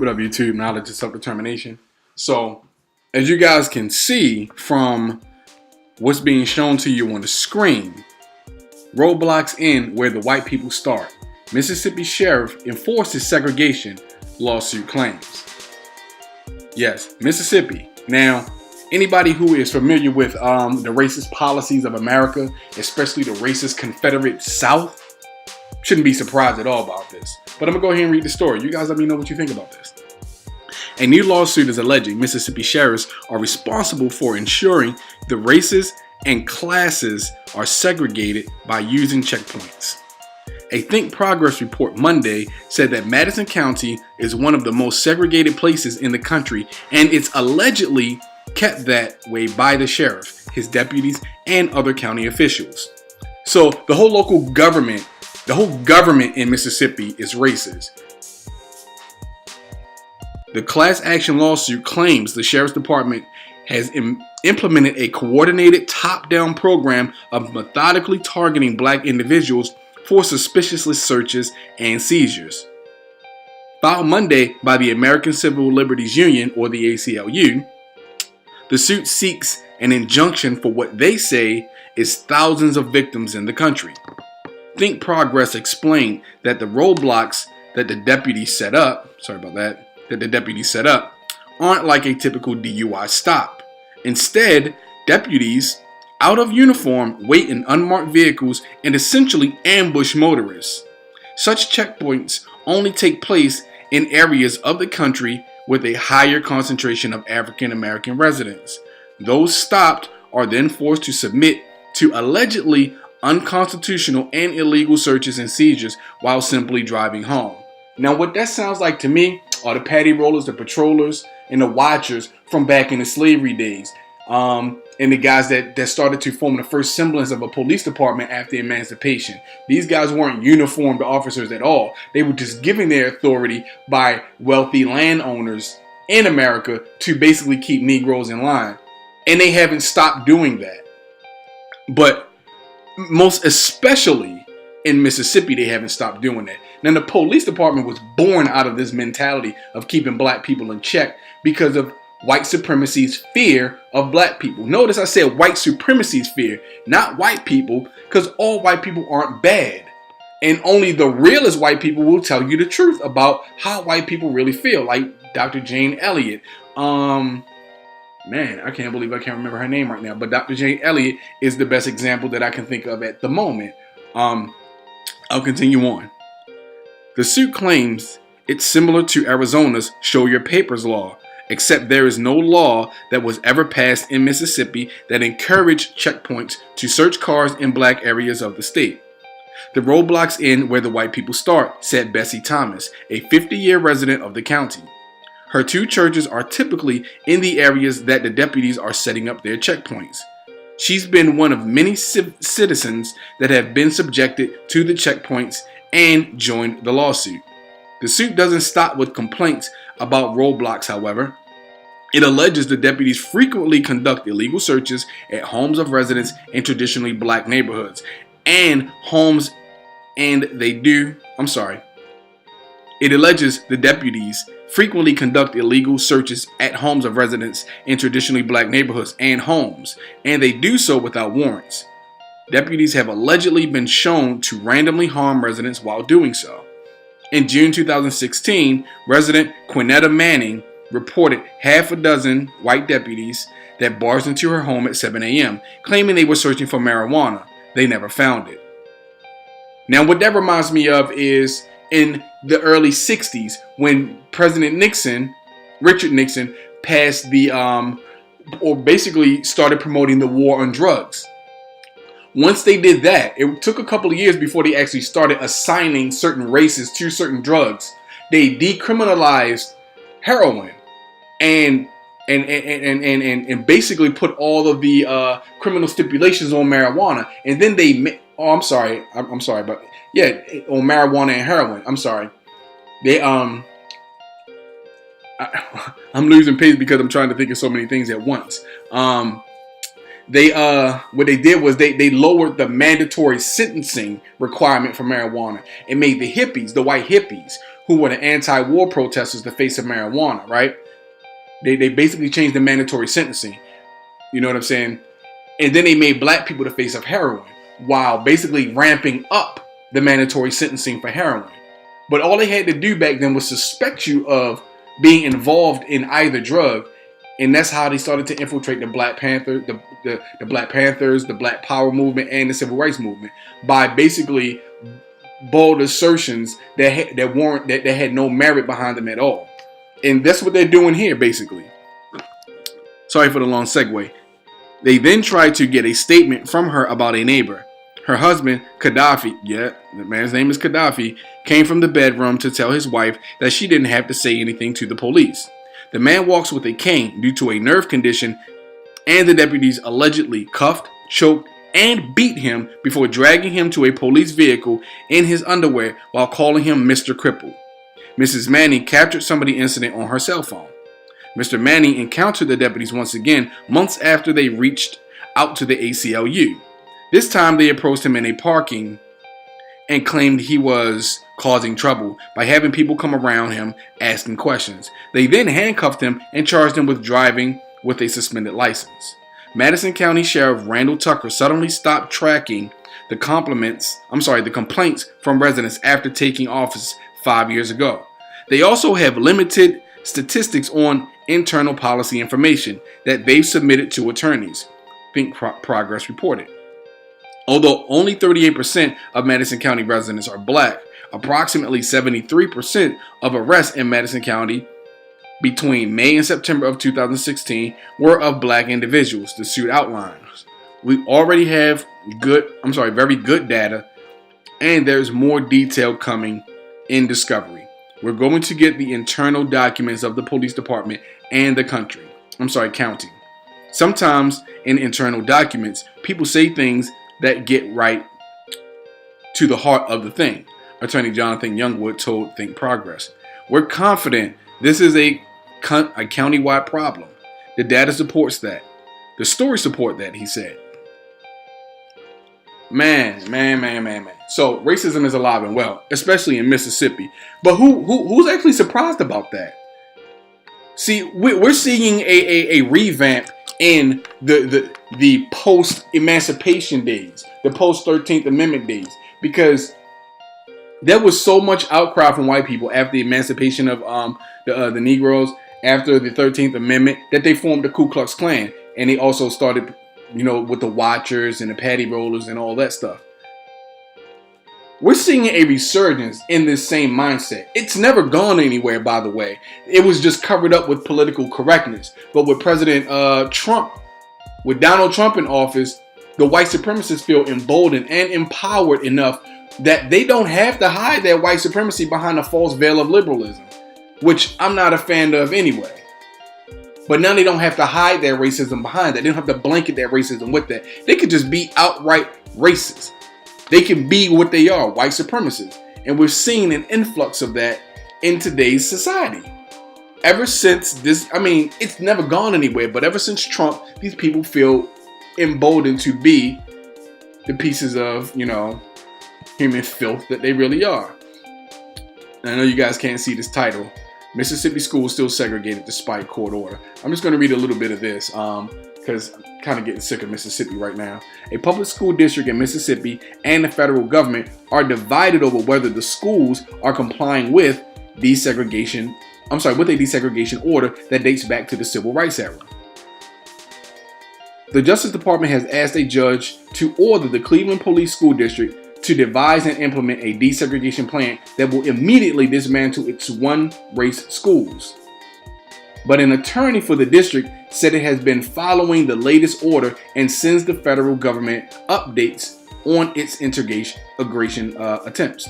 up, YouTube? Knowledge is self-determination. So, as you guys can see from what's being shown to you on the screen, roadblocks end where the white people start. Mississippi sheriff enforces segregation, lawsuit claims. Yes, Mississippi. Now, anybody who is familiar with the racist policies of America, especially the racist Confederate South, shouldn't be surprised at all about this. But I'm going to go ahead and read the story. You guys let me know what you think about this. A new lawsuit is alleging Mississippi sheriffs are responsible for ensuring the races and classes are segregated by using checkpoints. A Think Progress report Monday said that Madison County is one of the most segregated places in the country, and it's allegedly kept that way by the sheriff, his deputies, and other county officials. So the whole government in Mississippi is racist. The class action lawsuit claims the sheriff's department has implemented a coordinated top-down program of methodically targeting black individuals for suspicious searches and seizures. Filed Monday by the American Civil Liberties Union, or the ACLU, the suit seeks an injunction for what they say is thousands of victims in the country. Think Progress explained that the roadblocks that the deputies set up, aren't like a typical DUI stop. Instead, deputies out of uniform wait in unmarked vehicles and essentially ambush motorists. Such checkpoints only take place in areas of the country with a higher concentration of African American residents. Those stopped are then forced to submit to allegedly unconstitutional and illegal searches and seizures while simply driving home. Now, what that sounds like to me are the patty rollers, the patrollers, and the watchers from back in the slavery days. And the guys that started to form the first semblance of a police department after emancipation. These guys weren't uniformed officers at all. They were just given their authority by wealthy landowners in America to basically keep Negroes in line. And they haven't stopped doing that. But most especially in Mississippi, they haven't stopped doing that. Now, the police department was born out of this mentality of keeping black people in check because of white supremacy's fear of black people. Notice I said white supremacy's fear, not white people, because all white people aren't bad. And only the realest white people will tell you the truth about how white people really feel, like Dr. Jane Elliott. Man, I can't believe I can't remember her name right now, but Dr. Jane Elliott is the best example that I can think of at the moment. I'll continue on. The suit claims it's similar to Arizona's Show Your Papers law, except there is no law that was ever passed in Mississippi that encouraged checkpoints to search cars in black areas of the state. The roadblocks end where the white people start, said Bessie Thomas, a 50-year resident of the county. Her two churches are typically in the areas that the deputies are setting up their checkpoints. She's been one of many citizens that have been subjected to the checkpoints and joined the lawsuit. The suit doesn't stop with complaints about roadblocks, however. It alleges the deputies frequently conduct illegal searches at homes of residents in traditionally black neighborhoods It alleges the deputies frequently conduct illegal searches at homes of residents in traditionally black neighborhoods and homes, and they do so without warrants. Deputies have allegedly been shown to randomly harm residents while doing so. In June 2016, resident Quinetta Manning reported half a dozen white deputies that barged into her home at 7 a.m., claiming they were searching for marijuana. They never found it. Now, what that reminds me of is in the early 60s when President Nixon, Richard Nixon, passed or basically started promoting the war on drugs. Once they did that, it took a couple of years before they actually started assigning certain races to certain drugs. They decriminalized heroin and basically put all of the criminal stipulations on marijuana. And then on marijuana and heroin. I'm sorry. I'm losing pace because I'm trying to think of so many things at once. What they did was they lowered the mandatory sentencing requirement for marijuana and made the white hippies who were the anti-war protesters, the face of marijuana, right? They basically changed the mandatory sentencing. You know what I'm saying? And then they made black people the face of heroin while basically ramping up the mandatory sentencing for heroin. But all they had to do back then was suspect you of being involved in either drug. And that's how they started to infiltrate the Black Panther, the Black Panthers, the Black Power movement, and the Civil Rights movement by basically bold assertions that had no merit behind them at all. And that's what they're doing here, basically. Sorry for the long segue. They then tried to get a statement from her about a neighbor. Her husband, Gaddafi, the man's name is Gaddafi, came from the bedroom to tell his wife that she didn't have to say anything to the police. The man walks with a cane due to a nerve condition, and the deputies allegedly cuffed, choked, and beat him before dragging him to a police vehicle in his underwear while calling him Mr. Cripple. Mrs. Manning captured some of the incident on her cell phone. Mr. Manning encountered the deputies once again months after they reached out to the ACLU. This time they approached him in a parking and claimed he was causing trouble by having people come around him asking questions. They then handcuffed him and charged him with driving with a suspended license. Madison County Sheriff Randall Tucker suddenly stopped tracking the complaints from residents after taking office 5 years ago. They also have limited statistics on internal policy information that they've submitted to attorneys, Think Progress reported. Although only 38% of Madison County residents are black, approximately 73% of arrests in Madison County between May and September of 2016 were of black individuals, the suit outlines. We already have very good data, and there's more detail coming in discovery. We're going to get the internal documents of the police department and the county. Sometimes in internal documents, people say things that get right to the heart of the thing, Attorney Jonathan Youngwood told Think Progress. We're confident this is a county-wide problem. The data supports that. The stories support that, he said. Man. So racism is alive and well, especially in Mississippi. But who's actually surprised about that? See, we're seeing a revamp in the post-emancipation days, the post-13th Amendment days, because there was so much outcry from white people after the emancipation of the Negroes, after the 13th Amendment, that they formed the Ku Klux Klan. And they also started, with the Watchers and the Patty Rollers and all that stuff. We're seeing a resurgence in this same mindset. It's never gone anywhere, by the way. It was just covered up with political correctness. But with President Trump, with Donald Trump in office, the white supremacists feel emboldened and empowered enough that they don't have to hide their white supremacy behind a false veil of liberalism, which I'm not a fan of anyway. But now they don't have to hide their racism behind that. They don't have to blanket their racism with that. They could just be outright racist. They can be what they are, white supremacists. And we're seeing an influx of that in today's society. Ever since it's never gone anywhere, but ever since Trump, these people feel emboldened to be the pieces of, human filth that they really are. And I know you guys can't see this title. Mississippi schools still segregated despite court order. I'm just going to read a little bit of this because I'm kind of getting sick of Mississippi right now. A public school district in Mississippi and the federal government are divided over whether the schools are complying with a desegregation order that dates back to the Civil Rights era. The Justice Department has asked a judge to order the Cleveland Police School District to devise and implement a desegregation plan that will immediately dismantle its one-race schools. But an attorney for the district said it has been following the latest order and sends the federal government updates on its integration attempts.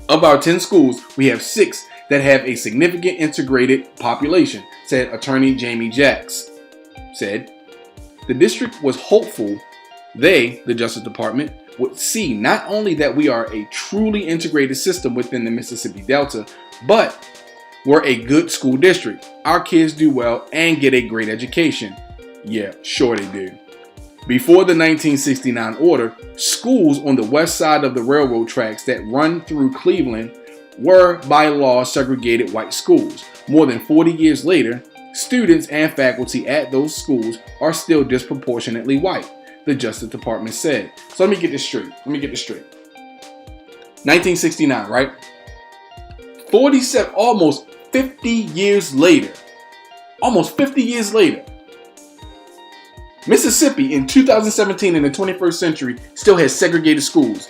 Of our 10 schools, we have 6 that have a significant integrated population, said attorney Jamie Jacks. Said, the district was hopeful the Justice Department, would see not only that we are a truly integrated system within the Mississippi Delta, but we're a good school district. Our kids do well and get a great education. Yeah, sure they do. Before the 1969 order, schools on the west side of the railroad tracks that run through Cleveland were by law segregated white schools. More than 40 years later, students and faculty at those schools are still disproportionately white, the Justice Department said. So let me get this straight. 1969, right? 47, almost 50 years later. Mississippi in 2017 in the 21st century still has segregated schools,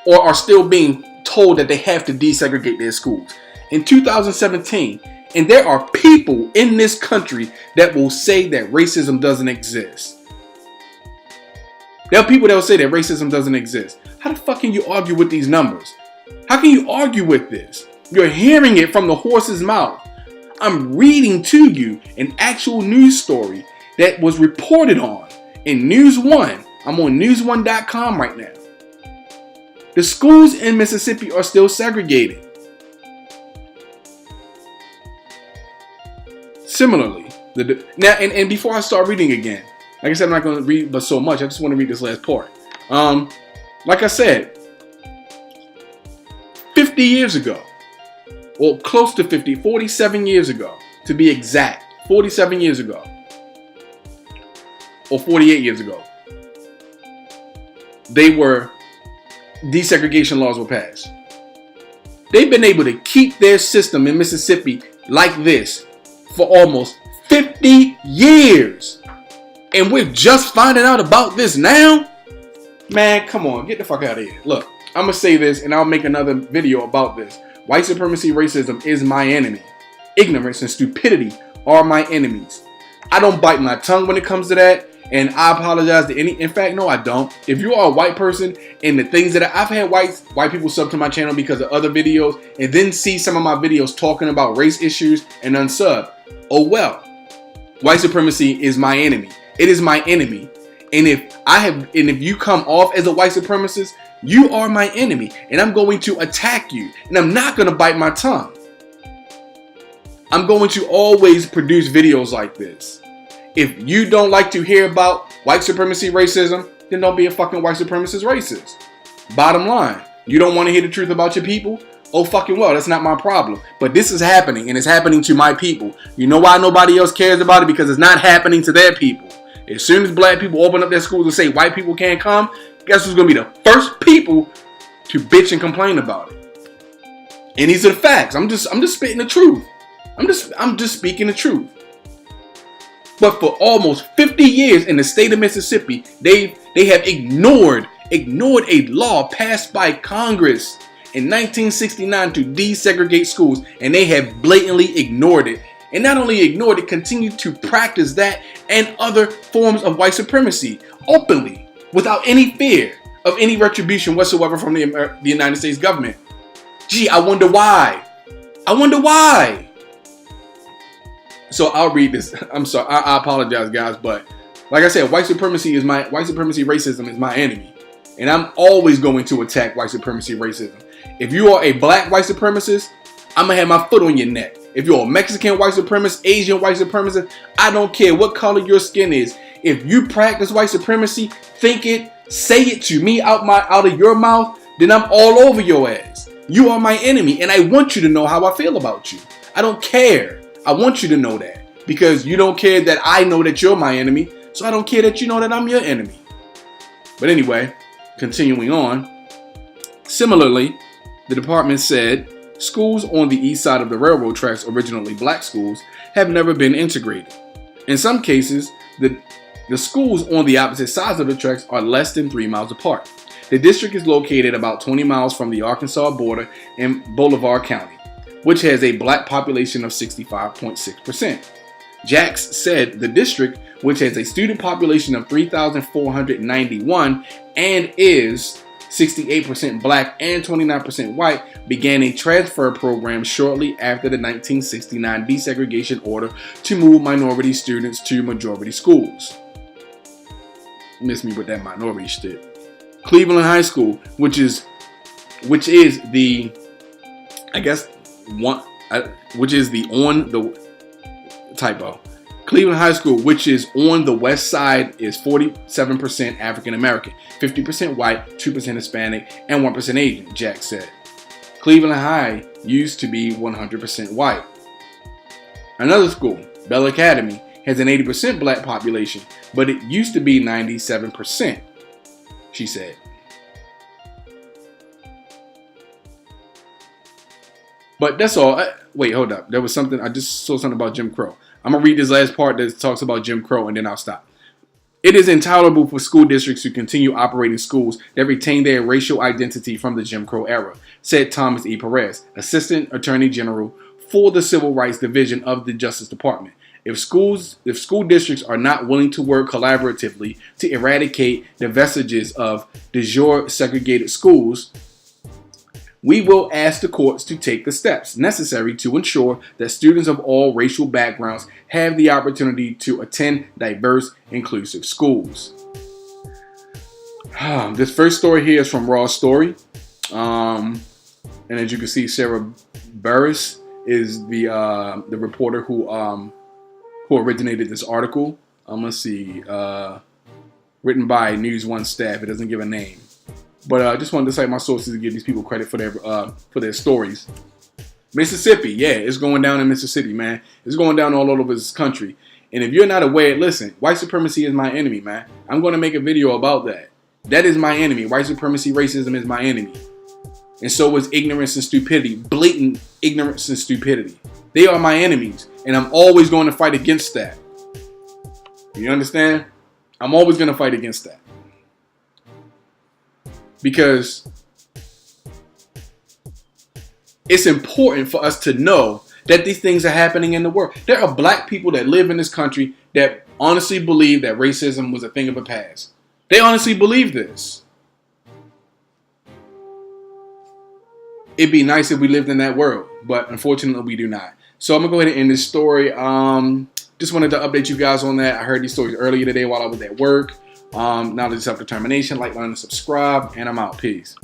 or are still being told that they have to desegregate their schools. In 2017, and there are people in this country that will say that racism doesn't exist. There are people that will say that racism doesn't exist. How the fuck can you argue with these numbers? How can you argue with this? You're hearing it from the horse's mouth. I'm reading to you an actual news story that was reported on in News One. I'm on newsone.com right now. The schools in Mississippi are still segregated. Similarly, now and before I start reading again, like I said, I'm not going to read but so much. I just want to read this last part. Like I said, 50 years ago, or close to 50, 47 years ago, to be exact, 47 years ago, or 48 years ago, desegregation laws were passed. They've been able to keep their system in Mississippi like this for almost 50 years. And we're just finding out about this now? Man, come on, get the fuck out of here. Look, I'm going to say this and I'll make another video about this. White supremacy racism is my enemy. Ignorance and stupidity are my enemies. I don't bite my tongue when it comes to that. And I apologize to any. In fact, no, I don't. If you are a white person and the things that I've had white people sub to my channel because of other videos and then see some of my videos talking about race issues and unsub. Oh well. White supremacy is my enemy. It is my enemy. And if you come off as a white supremacist, you are my enemy. And I'm going to attack you. And I'm not going to bite my tongue. I'm going to always produce videos like this. If you don't like to hear about white supremacy racism, then don't be a fucking white supremacist racist. Bottom line, you don't want to hear the truth about your people? Oh fucking well, that's not my problem. But this is happening, and it's happening to my people. You know why nobody else cares about it? Because it's not happening to their people. As soon as black people open up their schools and say white people can't come, guess who's going to be the first people to bitch and complain about it? And these are the facts. I'm just spitting the truth. I'm just speaking the truth. But for almost 50 years in the state of Mississippi, they have ignored a law passed by Congress in 1969 to desegregate schools, and they have blatantly ignored it. And not only ignored it, continued to practice that and other forms of white supremacy openly, without any fear of any retribution whatsoever from the United States government. Gee, I wonder why. So I'll read this. I'm sorry. I apologize, guys, but like I said, white supremacy racism is my enemy, and I'm always going to attack white supremacy racism. If you are a black white supremacist, I'm gonna have my foot on your neck. If you're a Mexican white supremacist, Asian white supremacist, I don't care what color your skin is. If you practice white supremacy, think it, say it to me out of your mouth, then I'm all over your ass. You are my enemy, and I want you to know how I feel about you. I don't care. I want you to know that, because you don't care that I know that you're my enemy, so I don't care that you know that I'm your enemy. But anyway, continuing on. Similarly, the department said schools on the east side of the railroad tracks, originally black schools, have never been integrated. In some cases, the schools on the opposite sides of the tracks are less than 3 miles apart. The district is located about 20 miles from the Arkansas border in Bolivar County, which has a black population of 65.6%. Jacks said the district, which has a student population of 3,491 and is 68% black and 29% white, began a transfer program shortly after the 1969 desegregation order to move minority students to majority schools. Miss me with that minority shit. Cleveland High School, which is the, I guess, which is the on the typo. Cleveland High School, which is on the west side, is 47% African American, 50% white, 2% Hispanic, and 1% Asian, Jack said. Cleveland High used to be 100% white. Another school, Bell Academy, has an 80% black population, but it used to be 97%, she said. But that's all. Wait, hold up. There was something. I just saw something about Jim Crow. I'm going to read this last part that talks about Jim Crow, and then I'll stop. It is intolerable for school districts to continue operating schools that retain their racial identity from the Jim Crow era, said Thomas E. Perez, Assistant Attorney General for the Civil Rights Division of the Justice Department. If school districts are not willing to work collaboratively to eradicate the vestiges of de jure segregated schools, we will ask the courts to take the steps necessary to ensure that students of all racial backgrounds have the opportunity to attend diverse, inclusive schools. This first story here is from Raw Story. And as you can see, Sarah Burris is the reporter who originated this article. Let's see. Written by News One staff. It doesn't give a name. But I just wanted to cite my sources to give these people credit for their stories. Mississippi, yeah, it's going down in Mississippi, man. It's going down all over this country. And if you're not aware, listen, white supremacy is my enemy, man. I'm going to make a video about that. That is my enemy. White supremacy, racism is my enemy. And so is ignorance and stupidity. Blatant ignorance and stupidity. They are my enemies. And I'm always going to fight against that. You understand? I'm always going to fight against that. Because it's important for us to know that these things are happening in the world. There are black people that live in this country that honestly believe that racism was a thing of the past. They honestly believe this. It'd be nice if we lived in that world, but unfortunately we do not. So I'm going to go ahead and end this story. Just wanted to update you guys on that. I heard these stories earlier today while I was at work. Knowledge, self-determination, like, learn, and subscribe, and I'm out. Peace.